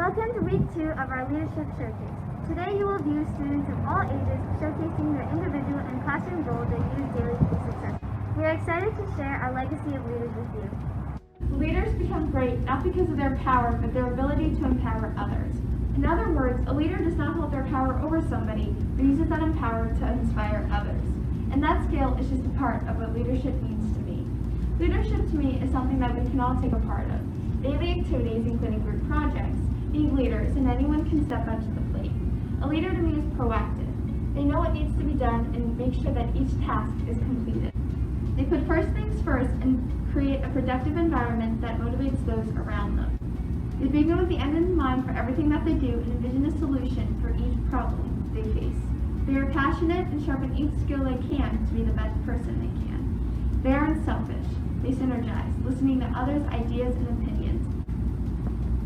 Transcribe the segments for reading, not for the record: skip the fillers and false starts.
Welcome to week 2 of our Leadership Showcase. Today you will view students of all ages showcasing their individual and classroom roles they use daily to be successful. We are excited to share our legacy of leaders with you. Leaders become great not because of their power, but their ability to empower others. In other words, a leader does not hold their power over somebody, but uses that power to inspire others. And that skill is just a part of what leadership means to me. Leadership to me is something that we can all take a part of. Daily activities including group projects, being leaders, and anyone can step up to the plate. A leader to me is proactive. They know what needs to be done and make sure that each task is completed. They put first things first and create a productive environment that motivates those around them. They begin with the end in mind for everything that they do and envision a solution for each problem they face. They are passionate and sharpen each skill they can to be the best person they can. They are unselfish. They synergize, listening to others' ideas and opinions.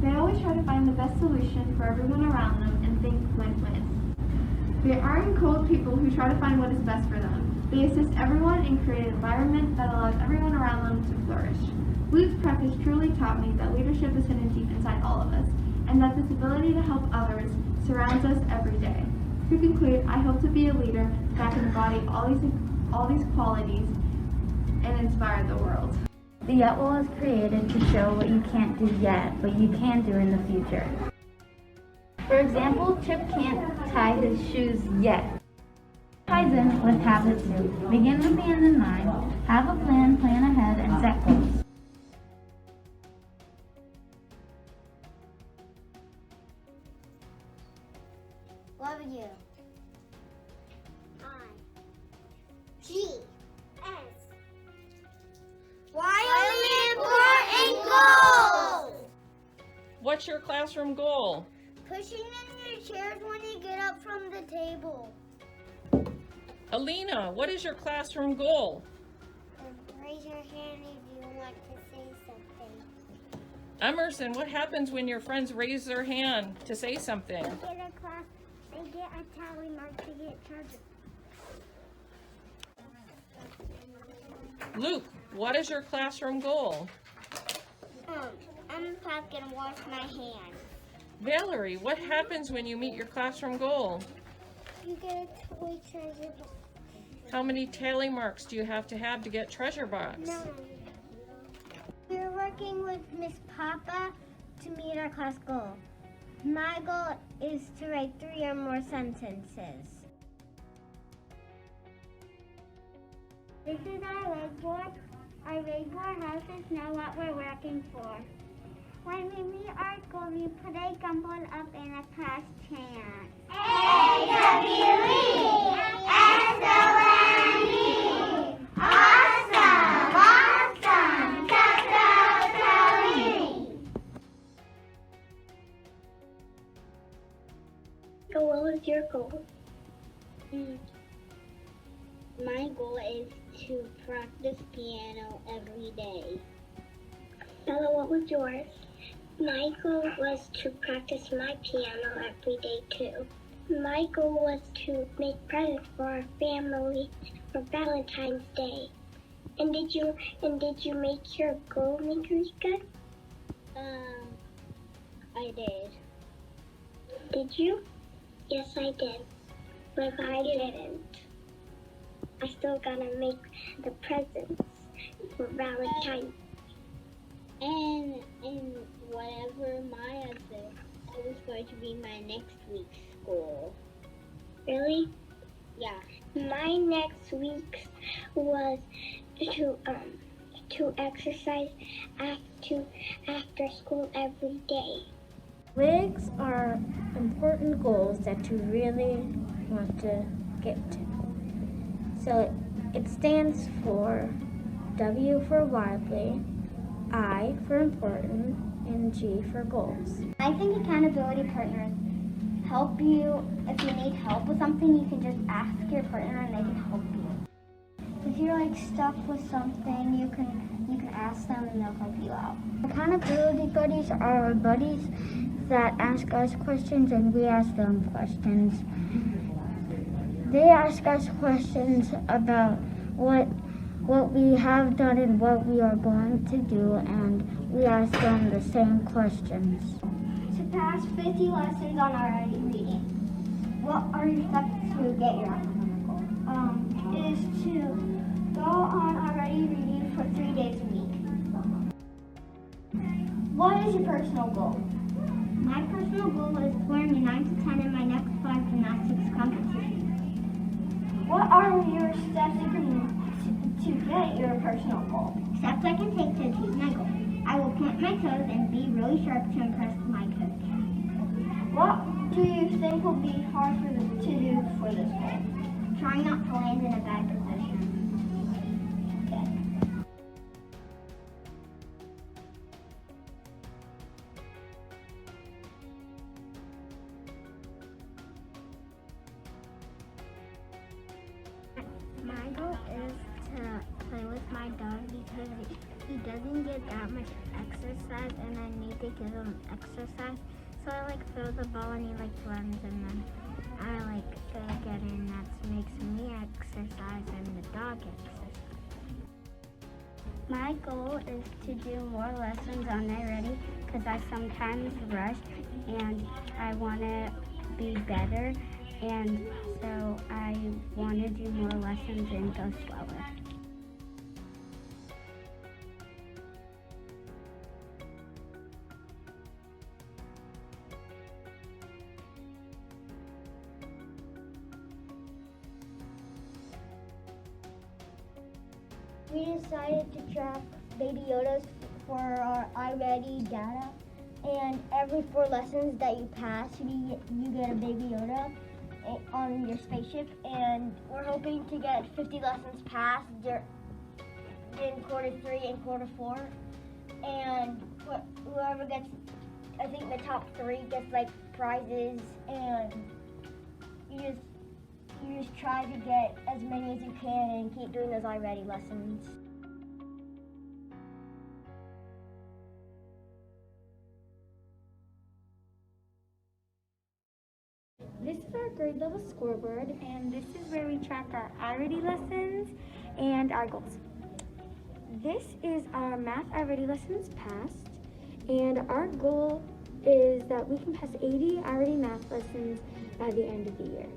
They always try to find the best solution for everyone around them and think win-win. They aren't cold people who try to find what is best for them. They assist everyone and create an environment that allows everyone around them to flourish. Lutz Prep has truly taught me that leadership is hidden deep inside all of us, and that this ability to help others surrounds us every day. To conclude, I hope to be a leader that can embody all these qualities and inspire the world. The Yet was created to show what you can't do yet, but you can do in the future. For example, Chip can't tie his shoes yet. Ties in with habits too. Begin with the end in mind, have a plan ahead, and set goals. Love you. I-G-S. Wildly important goals! What's your classroom goal? Pushing in your chairs when you get up from the table. Alina, what is your classroom goal? Raise your hand if you want to say something. Emerson, what happens when your friends raise their hand to say something? They get a tally mark to get charged. Luke, what is your classroom goal? I'm gonna wash my hands. Valerie, what happens when you meet your classroom goal? You get a toy treasure box. How many tally marks do you have to get treasure box? No. We're working with Miss Papa to meet our class goal. My goal is to write 3 or more sentences. This is our whiteboard. Our whiteboard helps us know what we're working for. When we meet our goal, we put a gumball up in a class chant. A-W-E! S-O-N-E! Awesome! Awesome! Tell me! So what was your goal? My goal is to practice piano every day. Bella, what was yours? My goal was to practice my piano every day too. My goal was to make presents for our family for Valentine's Day. And did you make your goal makers good? I did. Did you? Yes, I did. But if I didn't, I still gotta make the presents for Valentine's. And whatever Maya said, that was going to be my next week's goal. Really? Yeah. My next week's was to exercise after school every day. WIGs are important goals that you really want to get to. So it stands for W for widely, I for important, and G for goals. I think accountability partners help you. If you need help with something, you can just ask your partner and they can help you. If you're stuck with something, you can ask them and they'll help you out. Accountability buddies are our buddies that ask us questions and we ask them questions. They ask us questions about what we have done and what we are going to do, and we ask them the same questions. passed 50 lessons on already reading. What are your steps to get your academic goal? Is to go on already reading for 3 days a week. What is your personal goal? My personal goal is scoring a 9 to 10 in my next 5 gymnastics competitions. What are your steps to get your personal goal? Steps I can take to achieve my goal. I will point my toes and be really sharp to impress my coach. What do you think will be hard to do for this goal? Trying not to land in a bad position. Okay. My goal is to play with my dog because he doesn't get that much exercise and I need to give him exercise. So I throw the ball and he runs and then I go get it and that makes me exercise and the dog exercise. My goal is to do more lessons on iReady because I sometimes rush and I want to be better. And so I want to do more lessons and go slower. We decided to track Baby Yodas for our iReady data, and every 4 lessons that you pass, you get a Baby Yoda on your spaceship, and we're hoping to get 50 lessons passed in quarter 3 and quarter 4, and whoever gets, I think the top 3 gets prizes, and you just try to get as many as you can and keep doing those iReady lessons. This is our grade level scoreboard, and this is where we track our iReady lessons and our goals. This is our math iReady lessons passed, and our goal is that we can pass 80 iReady math lessons by the end of the year.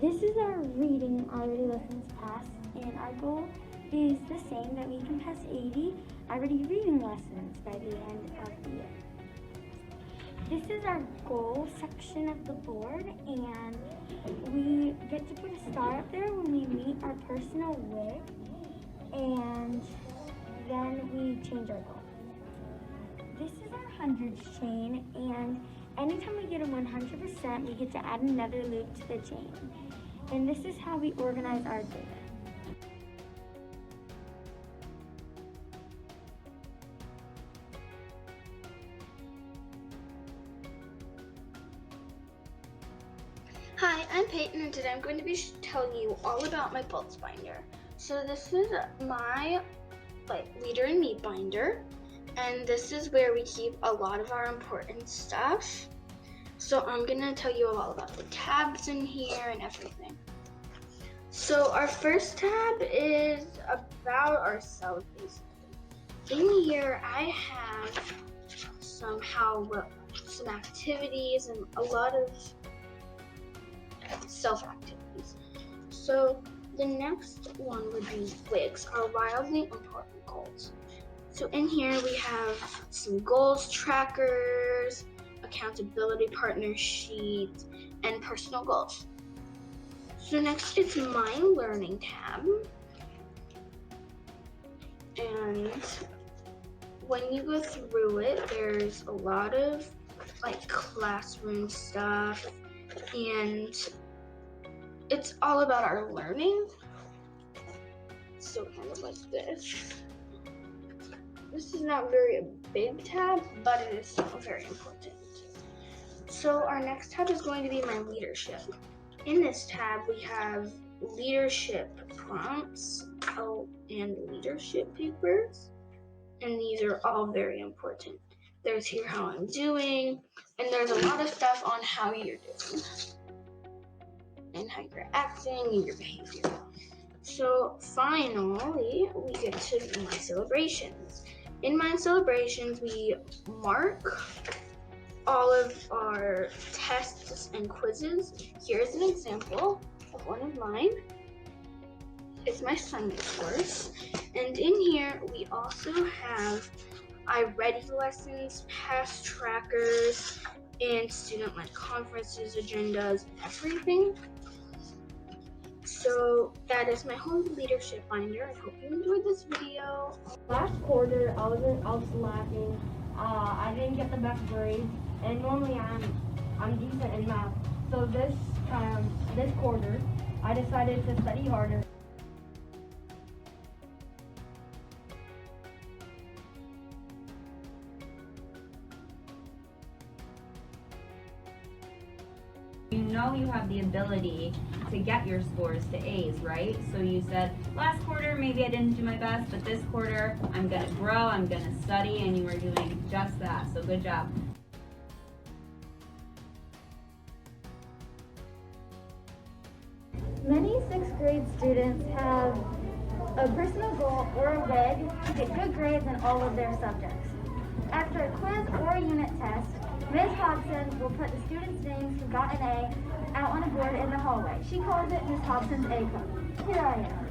This is our reading iReady lessons passed, and our goal is the same, that we can pass 80 iReady reading lessons by the end of the year. This is our goal section of the board, and we get to put a star up there when we meet our personal WIG, and then we change our goal. This is our hundreds chain, and anytime we get a 100%, we get to add another loop to the chain. And this is how we organize our data. Hi, I'm Peyton, and today I'm going to be telling you all about my pulse binder. So this is my Leader in Me binder, and this is where we keep a lot of our important stuff. So I'm gonna tell you all about the tabs in here and everything. So our first tab is about ourselves, basically. In here, I have some activities and a lot of self-activities. So the next one would be WIGs, our wildly important goals. So in here we have some goals trackers, accountability partner sheets, and personal goals. So next it's my learning tab. And when you go through it, there's a lot of classroom stuff, and it's all about our learning. So kind of like this. This is not very a big tab, but it is still very important. So our next tab is going to be my leadership. In this tab, we have leadership prompts and leadership papers, and these are all very important. There's here how I'm doing, and there's a lot of stuff on how you're doing and how you're acting and your behavior. So finally, we get to my celebrations. In my celebrations, we mark all of our tests and quizzes. Here's an example of one of mine. It's my Sunday course. And in here, we also have iReady lessons, past trackers, and student-led conferences, agendas, everything. So that is my whole leadership binder. I hope you enjoyed this video. Last quarter, I was lacking. I didn't get the best grades, and normally I'm decent in math. So this quarter, I decided to study harder. You know you have the ability to get your scores to A's, right? So you said, last quarter, maybe I didn't do my best, but this quarter, I'm gonna grow, I'm gonna study, and you are doing just that, so good job. Many 6th grade students have a personal goal or a WIG to get good grades in all of their subjects. After a quiz or a unit test, Ms. Hobson will put the students' names who got an A out on a board in the hallway. She calls it Ms. Hobson's A Club. Here I am.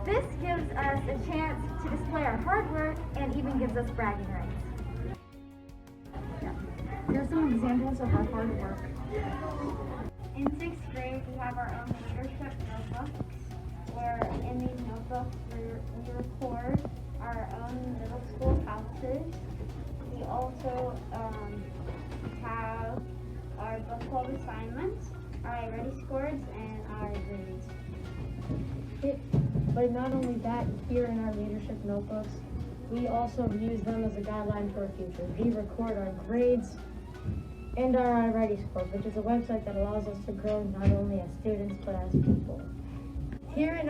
This gives us a chance to display our hard work and even gives us bragging rights. Here are some examples of our hard work. In 6th grade, we have our own leadership notebooks, where in these notebooks we record our own middle school houses. We also have our book club assignments, our iReady scores, and our grades. But not only that, here in our leadership notebooks, we also use them as a guideline for our future. We record our grades and our iReady scores, which is a website that allows us to grow not only as students but as people. Here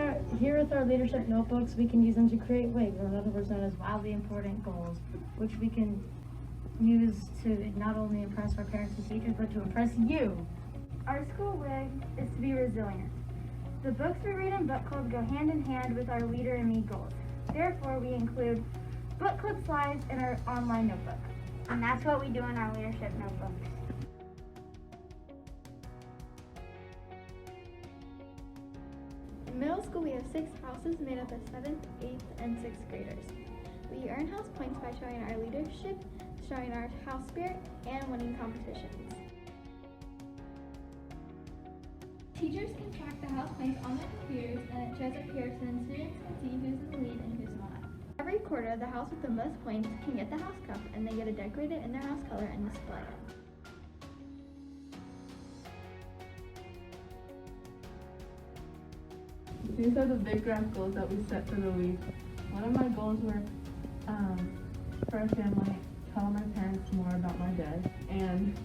with our leadership notebooks, we can use them to create WIGs, or in other words known as wildly important goals, which we can use to not only impress our parents and teachers, but to impress you. Our school WIG is to be resilient. The books we read in book club go hand in hand with our Leader in Me goals. Therefore, we include book club slides in our online notebook. And that's what we do in our leadership notebooks. In middle school, we have 6 houses made up of 7th, 8th, and 6th graders. We earn house points by showing our leadership, showing our house spirit, and winning competitions. Teachers can track the house points on their computers, and it shows up here so then students can see who's in the lead and who's not. Every quarter, the house with the most points can get the house cup, and they get to decorate it in their house color and display it. These are the big graph goals that we set for the week. One of my goals were for our family, tell my parents more about my dad, and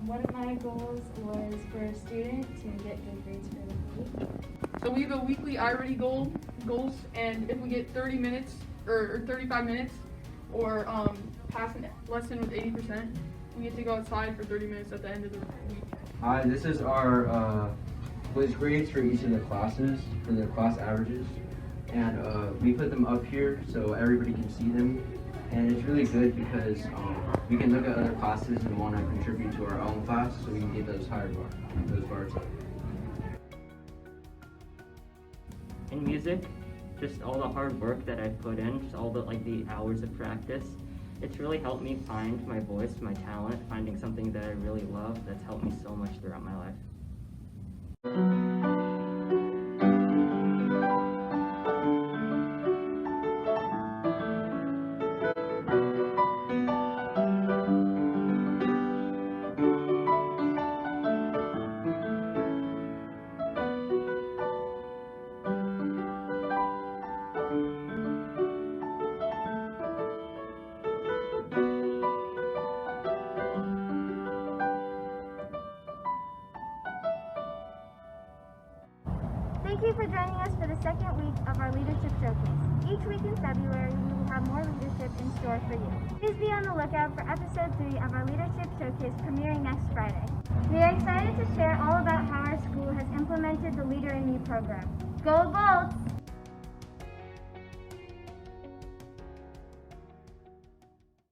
One of my goals was for a student to get good grades for the week. so we have a weekly iReady goals, and if we get 30 minutes or 35 minutes or pass a lesson with 80%, we get to go outside for 30 minutes at the end of the week. Hi, this is our quiz grades for each of the classes, for their class averages. And we put them up here so everybody can see them. And it's really good because we can look at other classes and want to contribute to our own class, so we can get those bars up. In music, just all the hard work that I've put in, just all the hours of practice, it's really helped me find my voice, my talent, finding something that I really love. That's helped me so much throughout my life. Thank you for joining us for the second week of our Leadership Showcase. Each week in February, we will have more leadership in store for you. Please be on the lookout for episode 3 of our Leadership Showcase premiering next Friday. We are excited to share all about how our school has implemented the Leader in Me program. Go Bolts!